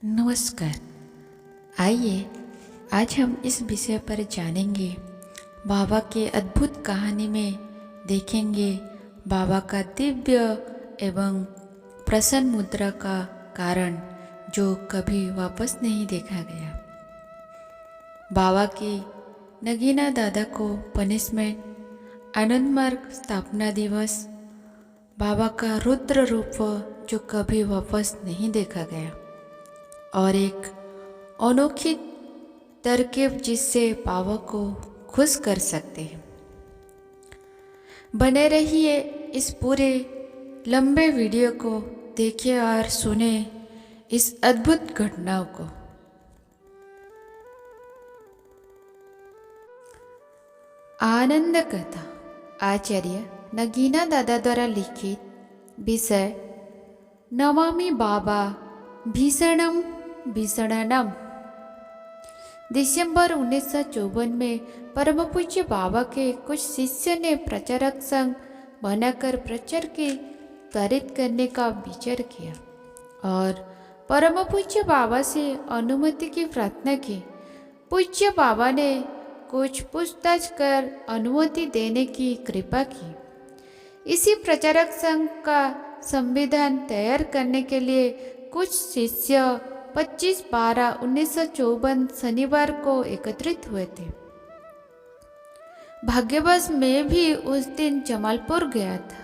नमस्कार। आइए आज हम इस विषय पर जानेंगे। बाबा के अद्भुत कहानी में देखेंगे बाबा का दिव्य एवं प्रसन्न मुद्रा का कारण जो कभी वापस नहीं देखा गया। बाबा की नगीना दादा को पनिशमेंट, आनंद मार्ग स्थापना दिवस, बाबा का रुद्र रूप जो कभी वापस नहीं देखा गया और एक अनोखी तरकीब जिससे बाबा को खुश कर सकते हैं। बने रहिए इस पूरे लंबे वीडियो को, देखिए और सुने इस अद्भुत घटनाओं को। आनंद कथा आचार्य नगीना दादा द्वारा लिखित। विषय नमामि बाबा भीषणम भीषणनम। दिसंबर 1954 में परम पूज्य बाबा के कुछ शिष्य ने प्रचारक संघ बनाकर प्रचार की त्वरित करने का विचार किया और परम पूज्य बाबा से अनुमति की प्रार्थना की। पूज्य बाबा ने कुछ पूछताछ कर अनुमति देने की कृपा की। इसी प्रचारक संघ का संविधान तैयार करने के लिए कुछ शिष्य 25/12/1954 शनिवार को एकत्रित हुए थे। भाग्यवश मैं भी उस दिन जमालपुर गया था।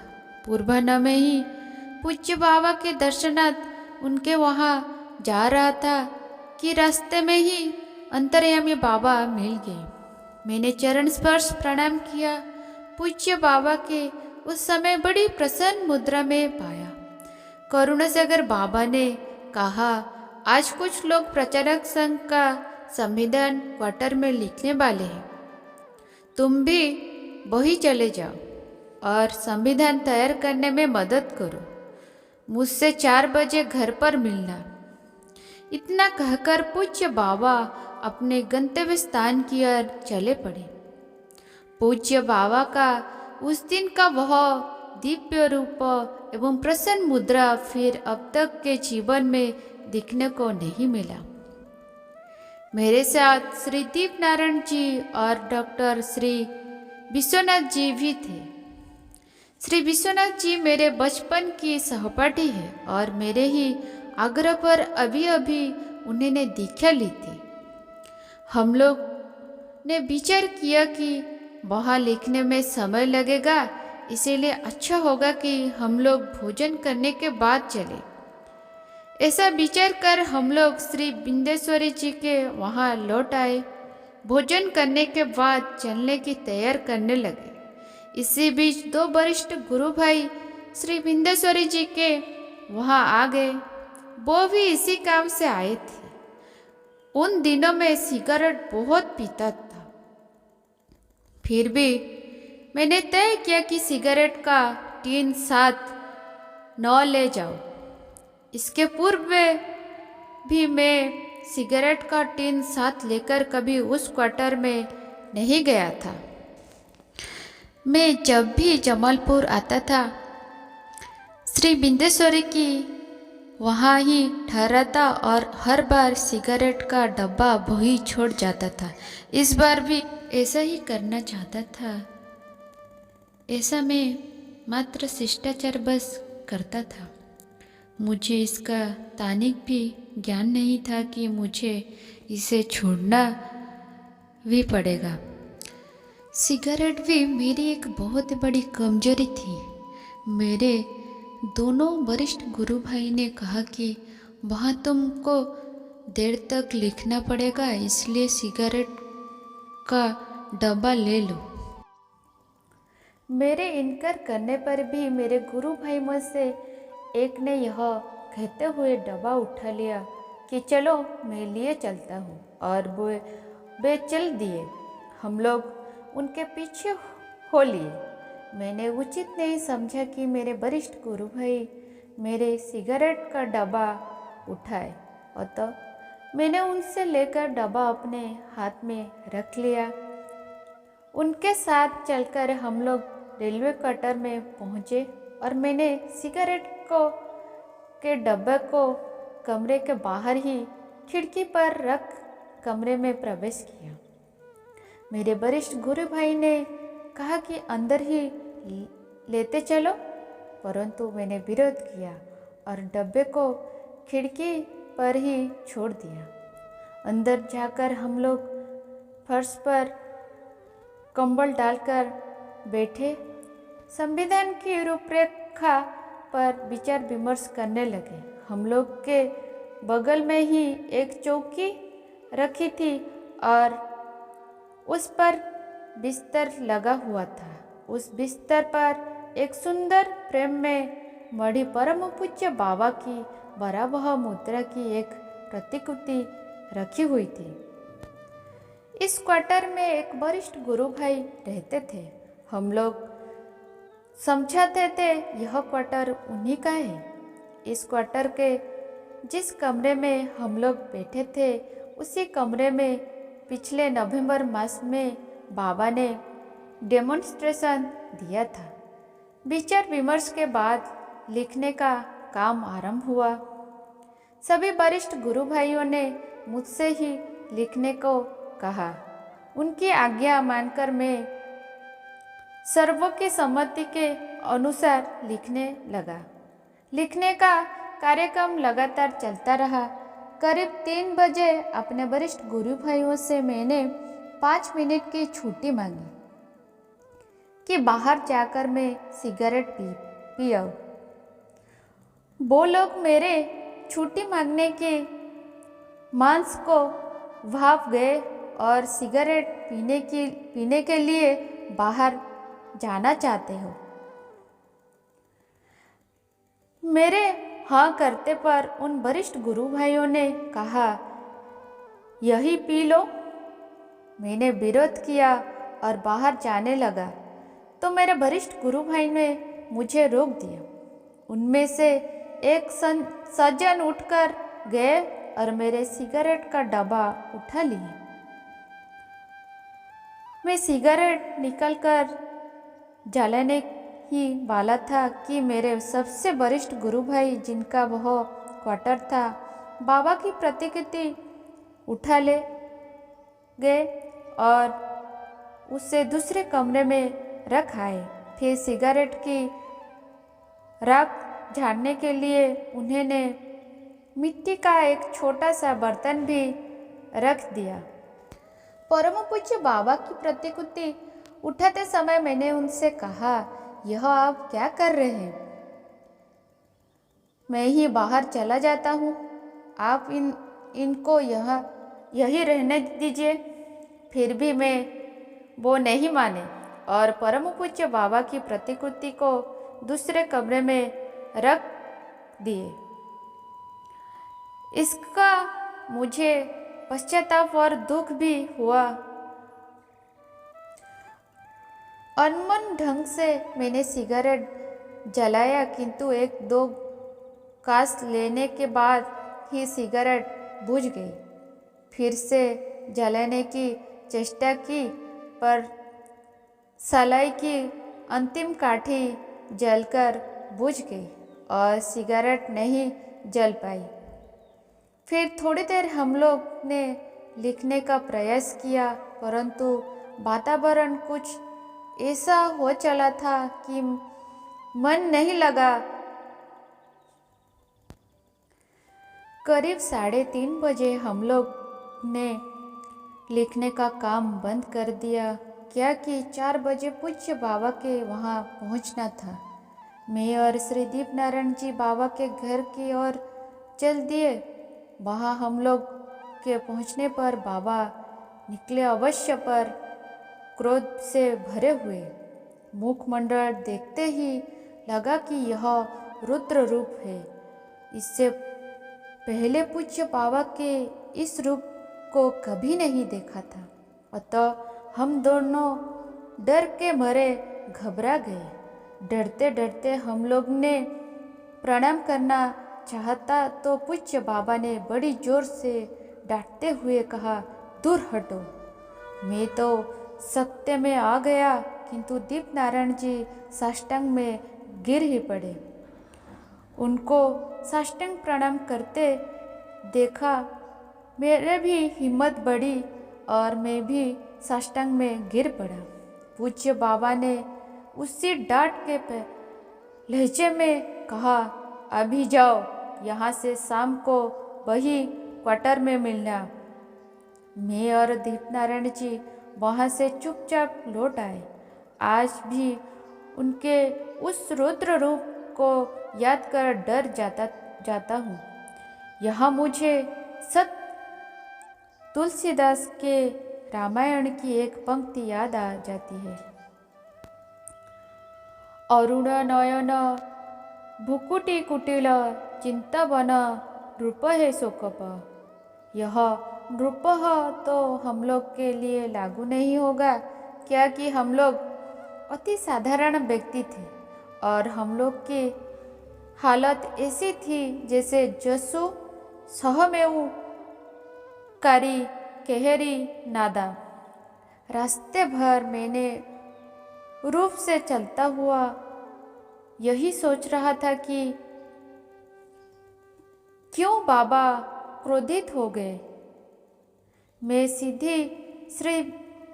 पूर्वाह्न में ही पूज्य बाबा के दर्शनार्थ उनके वहाँ जा रहा था कि रास्ते में ही अंतर्यामी बाबा मिल गए। मैंने चरण स्पर्श प्रणाम किया। पूज्य बाबा के उस समय बड़ी प्रसन्न मुद्रा में पाया। करुणासागर बाबा ने कहा, आज कुछ लोग प्रचारक संघ का संविधान क्वार्टर में लिखने वाले हैं। तुम भी वही चले जाओ और संविधान तैयार करने में मदद करो। मुझसे 4 बजे घर पर मिलना। इतना कहकर पूज्य बाबा अपने गंतव्य स्थान की ओर चले पड़े। पूज्य बाबा का उस दिन का वह दिव्य रूप एवं प्रसन्न मुद्रा फिर अब तक के जीवन में दिखने को नहीं मिला। मेरे साथ श्री दीप नारायण जी और डॉक्टर श्री विश्वनाथ जी भी थे। श्री विश्वनाथ जी मेरे बचपन की सहपाठी है और मेरे ही आग्रह पर अभी अभी उन्होंने दीक्षा ली थी। हम लोग ने विचार किया कि वहाँ लिखने में समय लगेगा, इसीलिए अच्छा होगा कि हम लोग भोजन करने के बाद चले। ऐसा विचार कर हम लोग श्री बिंदेश्वरी जी के वहाँ लौट आए। भोजन करने के बाद चलने की तैयार करने लगे। इसी बीच 2 वरिष्ठ गुरु भाई श्री बिंदेश्वरी जी के वहाँ आ गए। वो भी इसी काम से आए थे। उन दिनों में सिगरेट बहुत पीता था। फिर भी मैंने तय किया कि सिगरेट का टीन साथ न ले जाऊं। इसके पूर्व भी मैं सिगरेट का टीन साथ लेकर कभी उस क्वार्टर में नहीं गया था। मैं जब भी जमालपुर आता था, श्री बिंदेश्वरी की वहाँ ही ठहराता और हर बार सिगरेट का डब्बा वही छोड़ जाता था। इस बार भी ऐसा ही करना चाहता था। ऐसा मैं मात्र शिष्टाचार बस करता था। मुझे इसका तानिक भी ज्ञान नहीं था कि मुझे इसे छोड़ना भी पड़ेगा। सिगरेट भी मेरी एक बहुत बड़ी कमजोरी थी। मेरे दोनों वरिष्ठ गुरु भाई ने कहा कि वहाँ तुमको देर तक लिखना पड़ेगा, इसलिए सिगरेट का डब्बा ले लो। मेरे इनकार करने पर भी मेरे गुरु भाई में से एक ने यह कहते हुए डब्बा उठा लिया कि चलो मैं लिए चलता हूँ, और वे चल दिए। हम लोग उनके पीछे हो लिए। मैंने उचित नहीं समझा कि मेरे वरिष्ठ गुरु भाई मेरे सिगरेट का डब्बा उठाए, अतः मैंने उनसे लेकर डब्बा अपने हाथ में रख लिया। उनके साथ चलकर हम लोग रेलवे क्वार्टर में पहुँचे और मैंने सिगरेट के डब्बे को कमरे के बाहर ही खिड़की पर रख कमरे में प्रवेश किया। मेरे वरिष्ठ गुरु भाई ने कहा कि अंदर ही लेते चलो, परंतु मैंने विरोध किया और डब्बे को खिड़की पर ही छोड़ दिया। अंदर जाकर हम लोग फर्श पर कंबल डालकर बैठे संविधान की रूपरेखा पर विचार विमर्श करने लगे। हम लोग के बगल में ही एक चौकी रखी थी और उस पर बिस्तर लगा हुआ था। उस बिस्तर पर एक सुंदर फ्रेम में मढ़ी परम पूज्य बाबा की भयावह मुद्रा की एक प्रतिकृति रखी हुई थी। इस क्वार्टर में एक वरिष्ठ गुरु भाई रहते थे। हम लोग समझाते थे यह क्वार्टर उन्हीं का है। इस क्वार्टर के जिस कमरे में हम लोग बैठे थे उसी कमरे में पिछले नवंबर मास में बाबा ने डेमोन्स्ट्रेशन दिया था। विचार विमर्श के बाद लिखने का काम आरंभ हुआ। सभी वरिष्ठ गुरु भाइयों ने मुझसे ही लिखने को कहा। उनकी आज्ञा मानकर मैं सर्वों की सम्मति के अनुसार लिखने लगा। लिखने का कार्यक्रम लगातार चलता रहा। करीब 3 बजे अपने वरिष्ठ गुरु भाइयों से मैंने 5 मिनट की छुट्टी मांगी कि बाहर जाकर मैं सिगरेट पियाऊं। वो लोग मेरे छुट्टी मांगने के मांस को भाप गए और सिगरेट पीने के लिए बाहर जाना चाहते हो। मेरे हाँ करते पर उन वरिष्ठ गुरु भाइयों ने कहा यही पी लो। मैंने विरोध किया और बाहर जाने लगा तो मेरे वरिष्ठ गुरु भाई ने मुझे रोक दिया। उनमें से एक सज्जन उठकर गए और मेरे सिगरेट का डब्बा उठा लिए। मैं सिगरेट निकलकर जलाने ही वाला था कि मेरे सबसे वरिष्ठ गुरु भाई जिनका वह क्वार्टर था बाबा की प्रतिकृति उठा ले गए और उसे दूसरे कमरे में रख आए। फिर सिगरेट की राख झाड़ने के लिए उन्होंने मिट्टी का एक छोटा सा बर्तन भी रख दिया। परम पूज्य बाबा की प्रतिकृति उठाते समय मैंने उनसे कहा यह आप क्या कर रहे हैं? मैं ही बाहर चला जाता हूँ, आप इनको यही रहने दीजिए। फिर भी मैं वो नहीं माने और परम पूज्य बाबा की प्रतिकृति को दूसरे कमरे में रख दिए। इसका मुझे पश्चाताप और दुख भी हुआ। अनमन ढंग से मैंने सिगरेट जलाया, किंतु 1-2 कास लेने के बाद ही सिगरेट बुझ गई। फिर से जलाने की चेष्टा की पर सलाई की अंतिम काठी जलकर बुझ गई और सिगरेट नहीं जल पाई। फिर थोड़ी देर हम लोग ने लिखने का प्रयास किया, परंतु वातावरण कुछ ऐसा हो चला था कि मन नहीं लगा। करीब 3:30 बजे हम लोग ने लिखने का काम बंद कर दिया, क्या कि 4 बजे पूज्य बाबा के वहाँ पहुँचना था। मैं और श्री दीप नारायण जी बाबा के घर की ओर चल दिए। वहाँ हम लोग के पहुँचने पर बाबा निकले अवश्य, पर क्रोध से भरे हुए। मुखमंडल देखते ही लगा कि यह रुद्र रूप है। इससे पहले पूज्य बाबा के इस रूप को कभी नहीं देखा था। अतः हम दोनों डर के मारे घबरा गए। डरते डरते हम लोग ने प्रणाम करना चाहता तो पूज्य बाबा ने बड़ी जोर से डांटते हुए कहा, दूर हटो। मैं तो सत्य में आ गया, किंतु दीप नारायण जी साष्टांग में गिर ही पड़े। उनको साष्टांग प्रणाम करते देखा। मेरे भी हिम्मत बढ़ी और मैं भी साष्टांग में गिर पड़ा। पूज्य बाबा ने उसी डांट के लहजे में कहा, अभी जाओ, यहाँ से शाम को वही क्वार्टर में मिलना। मैं और दीपनारायण जी वहाँ से चुपचाप लौट आए। आज भी उनके उस रुद्र रूप को याद कर डर जाता हूँ। यहाँ मुझे सत तुलसीदास के रामायण की एक पंक्ति याद आ जाती है। अरुण नयन भुकुटी कुटिल चिंतावन नृप है शोकप। यह नृप तो हम लोग के लिए लागू नहीं होगा क्या कि हम लोग अति साधारण व्यक्ति थे और हम लोग की हालत ऐसी थी जैसे जसु सहमेऊ कारी केहरी नादा। रास्ते भर मैंने रूप से चलता हुआ यही सोच रहा था कि क्यों बाबा क्रोधित हो गए। मैं सीधी श्री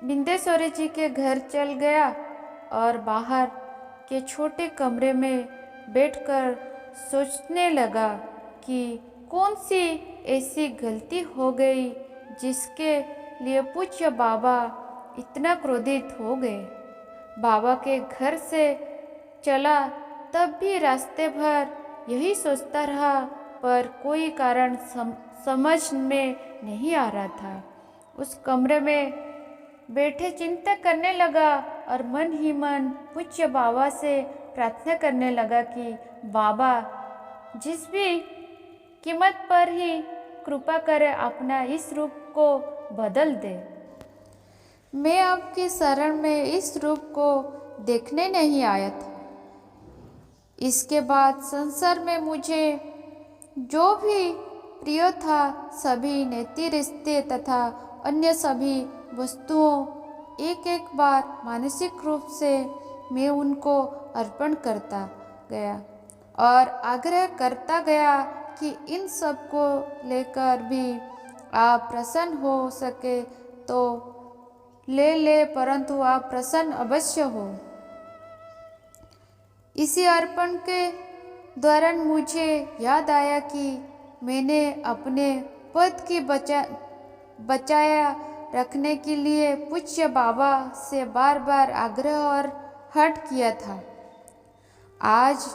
बिंदेश्वरी जी के घर चल गया और बाहर के छोटे कमरे में बैठकर सोचने लगा कि कौन सी ऐसी गलती हो गई जिसके लिए पूज्य बाबा इतना क्रोधित हो गए। बाबा के घर से चला तब भी रास्ते भर यही सोचता रहा, पर कोई कारण समझ में नहीं आ रहा था। उस कमरे में बैठे चिंता करने लगा और मन ही मन पूज्य बाबा से प्रार्थना करने लगा कि बाबा जिस भी कीमत पर ही कृपा करे अपना इस रूप को बदल दे। मैं आपकी शरण में इस रूप को देखने नहीं आया था। इसके बाद संसार में मुझे जो भी प्रिय था सभी नेति रिश्ते तथा अन्य सभी वस्तुओं एक एक बार मानसिक रूप से मैं उनको अर्पण करता गया और आग्रह करता गया कि इन सब को लेकर भी आप प्रसन्न हो सके तो ले परंतु आप प्रसन्न अवश्य हो। इसी अर्पण के दौरान मुझे याद आया कि मैंने अपने पद की बचाया रखने के लिए पूज्य बाबा से बार बार आग्रह और हठ किया था। आज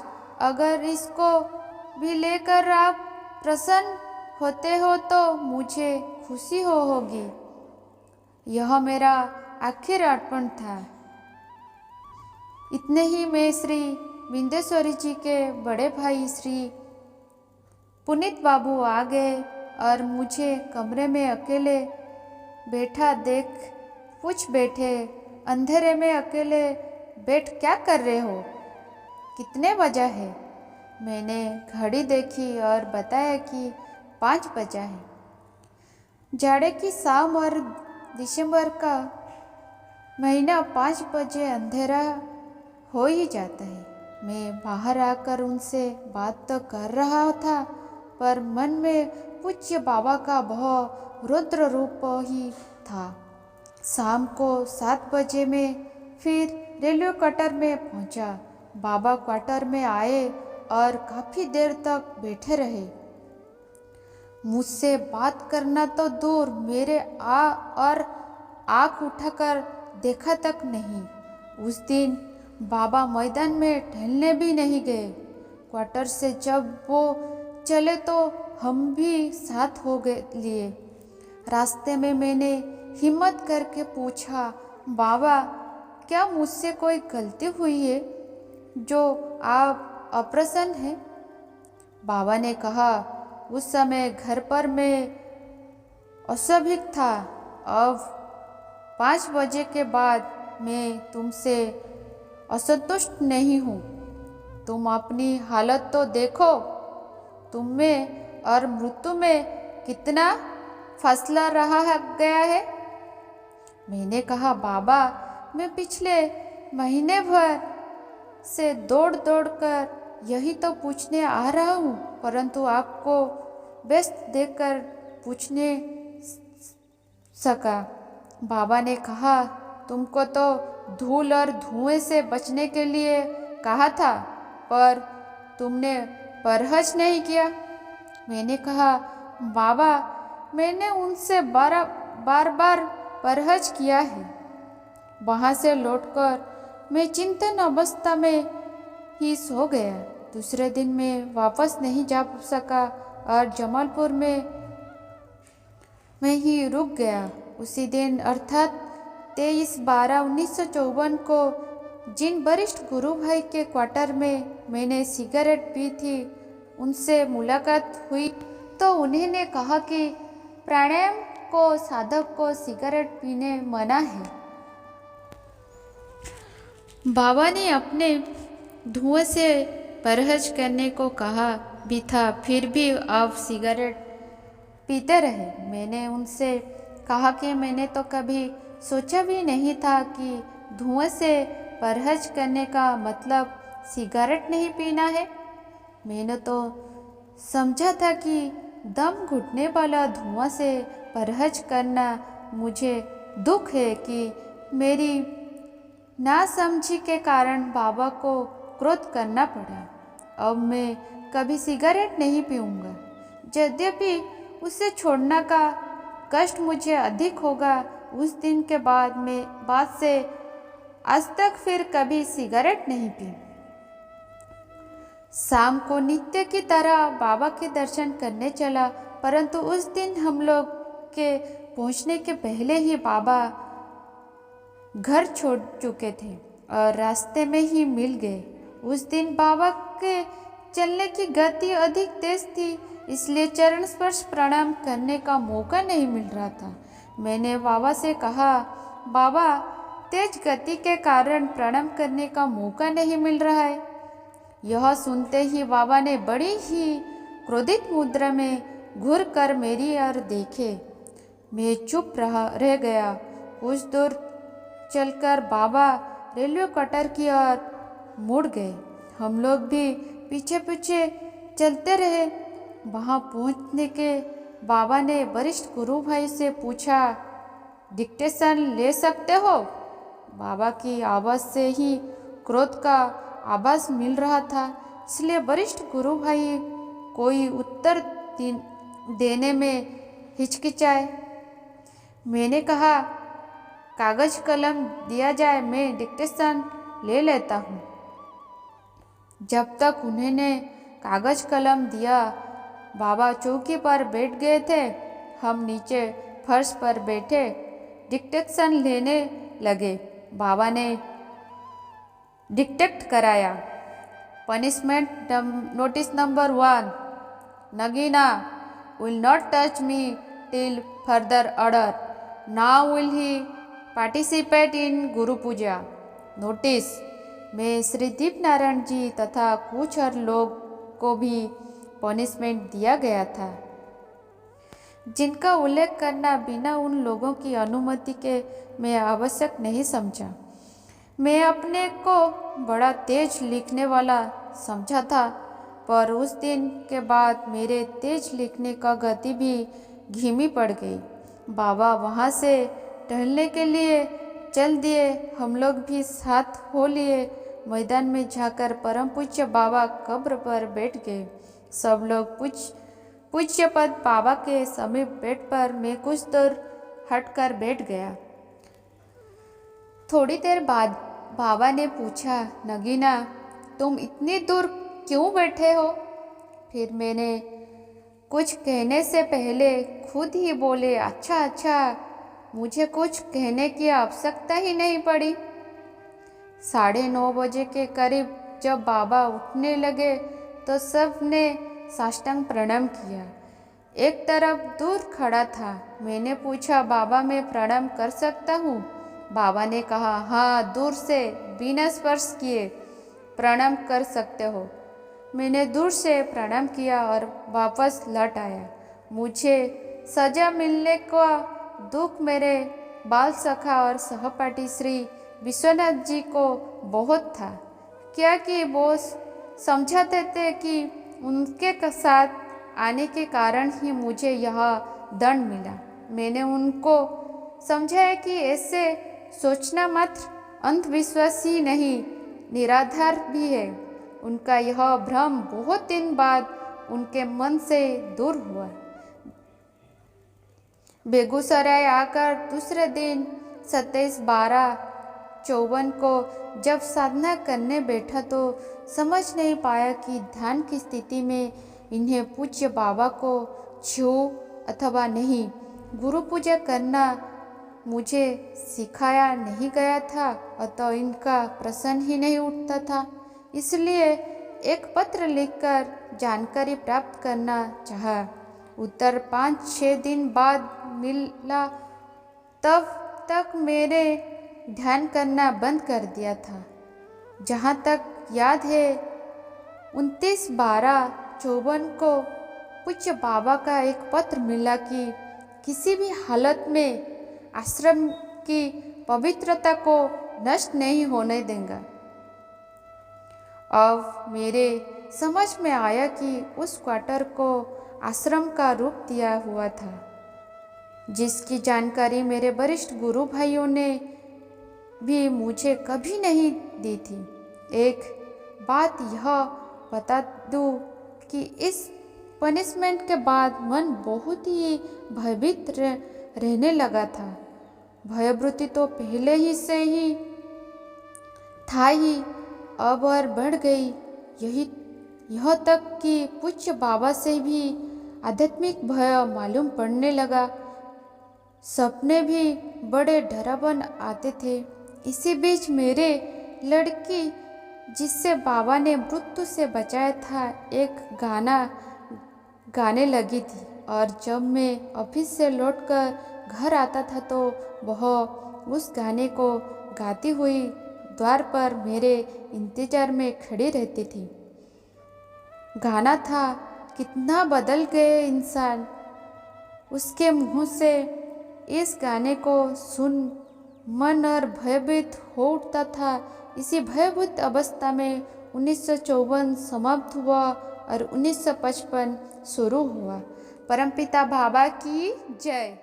अगर इसको भी लेकर आप प्रसन्न होते हो तो मुझे खुशी होगी। यह मेरा आखिर अर्पण था। इतने ही में श्री बिंदेश्वरी जी के बड़े भाई श्री पुनीत बाबू आ गए और मुझे कमरे में अकेले बैठा देख पूछ बैठे, अंधेरे में अकेले बैठ क्या कर रहे हो, कितने बजा है। मैंने घड़ी देखी और बताया कि 5 बजा है। जाड़े की शाम और दिसंबर का महीना 5 बजे अंधेरा हो ही जाता है। मैं बाहर आकर उनसे बात तो कर रहा था, पर मन में पूज्य बाबा का बहुत रुद्र रूप ही था। शाम को 7 बजे में फिर रेलवे क्वार्टर में पहुंचा। बाबा क्वार्टर में आए और काफ़ी देर तक बैठे रहे। मुझसे बात करना तो दूर, मेरे और आँख उठाकर देखा तक नहीं। उस दिन बाबा मैदान में टहलने भी नहीं गए। क्वार्टर से जब वो चले तो हम भी साथ हो गए लिए। रास्ते में मैंने हिम्मत करके पूछा, बाबा क्या मुझसे कोई गलती हुई है जो आप अप्रसन्न हैं? बाबा ने कहा, उस समय घर पर मैं अस्वाभाविक था। अब 5 बजे के बाद मैं तुमसे असंतुष्ट नहीं हूँ। तुम अपनी हालत तो देखो, तुम में और मृत्यु में कितना फासला रहा गया है। मैंने कहा, बाबा मैं पिछले महीने भर से दौड़ कर यही तो पूछने आ रहा हूँ, परंतु आपको व्यस्त देखकर पूछने सका। बाबा ने कहा, तुमको तो धूल और धुएं से बचने के लिए कहा था, पर तुमने परहेज नहीं किया। मैंने कहा, बाबा, मैंने उनसे बार बार परहेज किया है। वहाँ से लौटकर मैं चिंतन अवस्था में ही सो गया। दूसरे दिन मैं वापस नहीं जा सका और जमालपुर में ही रुक गया। उसी दिन अर्थात 23/12/1954 को जिन वरिष्ठ गुरु भाई के क्वार्टर में मैंने सिगरेट पी थी, उनसे मुलाकात हुई तो उन्होंने कहा कि प्राणायाम को साधक को सिगरेट पीने मना है। बाबा ने अपने धुएं से परहेज करने को कहा भी था, फिर भी आप सिगरेट पीते रहे। मैंने उनसे कहा कि मैंने तो कभी सोचा भी नहीं था कि धुएं से परहेज करने का मतलब सिगरेट नहीं पीना है। मैंने तो समझा था कि दम घुटने वाला धुआं से परहेज करना। मुझे दुख है कि मेरी नासमझी के कारण बाबा को क्रोध करना पड़ा। अब मैं कभी सिगरेट नहीं पीऊँगा। यद्यपि उसे छोड़ने का कष्ट मुझे अधिक होगा। उस दिन के बाद से आज तक फिर कभी सिगरेट नहीं पी। शाम को नित्य की तरह बाबा के दर्शन करने चला, परंतु उस दिन हम लोग के पहुंचने के पहले ही बाबा घर छोड़ चुके थे और रास्ते में ही मिल गए। उस दिन बाबा के चलने की गति अधिक तेज थी, इसलिए चरण स्पर्श प्रणाम करने का मौका नहीं मिल रहा था। मैंने बाबा से कहा, बाबा, तेज गति के कारण प्रणाम करने का मौका नहीं मिल रहा है। यह सुनते ही बाबा ने बड़ी ही क्रोधित मुद्रा में घूर कर मेरी ओर देखे। मैं चुप रह गया। कुछ दूर चलकर बाबा रेलवे क्वार्टर की ओर मुड़ गए। हम लोग भी पीछे पीछे चलते रहे। वहाँ पहुँचने के बाबा ने वरिष्ठ गुरु भाई से पूछा, डिक्टेशन ले सकते हो? बाबा की आवाज़ से ही क्रोध का आवाज़ मिल रहा था, इसलिए वरिष्ठ गुरु भाई कोई उत्तर देने में हिचकिचाए। मैंने कहा, कागज कलम दिया जाए, मैं डिक्टेशन ले लेता हूँ। जब तक उन्होंने कागज कलम दिया, बाबा चौकी पर बैठ गए थे। हम नीचे फर्श पर बैठे डिक्टेशन लेने लगे। बाबा ने डिक्टेट कराया। Punishment notice number 1, Nagina will not touch me till further order. Now will he participate in Guru Puja. Notice में श्री दीप नारायण जी तथा कुछ और लोग को भी पनिशमेंट दिया गया था, जिनका उल्लेख करना बिना उन लोगों की अनुमति के मैं आवश्यक नहीं समझा। मैं अपने को बड़ा तेज लिखने वाला समझा था, पर उस दिन के बाद मेरे तेज लिखने का गति भी धीमी पड़ गई। बाबा वहाँ से टहलने के लिए चल दिए। हम लोग भी साथ हो लिए। मैदान में जाकर परम पूज्य बाबा कब्र पर बैठ गए। सब लोग पूज्य पद बाबा के समीप बैठ पर मैं कुछ दूर हटकर बैठ गया। थोड़ी देर बाद बाबा ने पूछा, नगीना, तुम इतनी दूर क्यों बैठे हो? फिर मैंने कुछ कहने से पहले खुद ही बोले, अच्छा, मुझे कुछ कहने की आवश्यकता ही नहीं पड़ी। 9:30 बजे के करीब जब बाबा उठने लगे तो सब ने साष्टांग प्रणाम किया। एक तरफ दूर खड़ा था। मैंने पूछा, बाबा, मैं प्रणाम कर सकता हूँ? बाबा ने कहा, हाँ, दूर से बिना स्पर्श किए प्रणाम कर सकते हो। मैंने दूर से प्रणाम किया और वापस लौट आया। मुझे सजा मिलने का दुख मेरे बाल सखा और सहपाठी श्री विश्वनाथ जी को बहुत था, क्या कि वो समझाते थे कि उनके साथ आने के कारण ही मुझे यह दंड मिला। मैंने उनको समझाया कि ऐसे सोचना मात्र अंधविश्वास ही नहीं, निराधार भी है। उनका यह भ्रम बहुत दिन बाद उनके मन से दूर हुआ। बेगूसराय आकर दूसरे दिन 27/12/54 को जब साधना करने बैठा तो समझ नहीं पाया कि ध्यान की स्थिति में इन्हें पूज्य बाबा को छू अथवा नहीं। गुरु पूजा करना मुझे सिखाया नहीं गया था, अतः इनका प्रश्न ही नहीं उठता था। इसलिए एक पत्र लिखकर जानकारी प्राप्त करना चाहा। उत्तर 5-6 दिन बाद मिला। तब तक मैंने ध्यान करना बंद कर दिया था। जहाँ तक याद है 29/12/54 को पूज्य बाबा का एक पत्र मिला कि किसी भी हालत में आश्रम की पवित्रता को नष्ट नहीं होने देंगे। अब मेरे समझ में आया कि उस क्वार्टर को आश्रम का रूप दिया हुआ था, जिसकी जानकारी मेरे वरिष्ठ गुरु भाइयों ने भी मुझे कभी नहीं दी थी। एक बात यह बता दूं कि इस पनिशमेंट के बाद मन बहुत ही भयभीत रहने लगा था। भयभीति तो पहले ही से ही था ही, अब और बढ़ गई। यह तक कि पूज्य बाबा से भी आध्यात्मिक भय मालूम पड़ने लगा। सपने भी बड़े डरावन आते थे। इसी बीच मेरे लड़की, जिससे बाबा ने मृत्यु से बचाया था, एक गाना गाने लगी थी, और जब मैं ऑफिस से लौटकर घर आता था तो वह उस गाने को गाती हुई द्वार पर मेरे इंतजार में खड़ी रहती थी। गाना था, कितना बदल गए इंसान। उसके मुंह से इस गाने को सुन मन और भयभीत हो उठता था। इसी भयभीत अवस्था में 1954 समाप्त हुआ और 1955 शुरू हुआ। परमपिता बाबा की जय।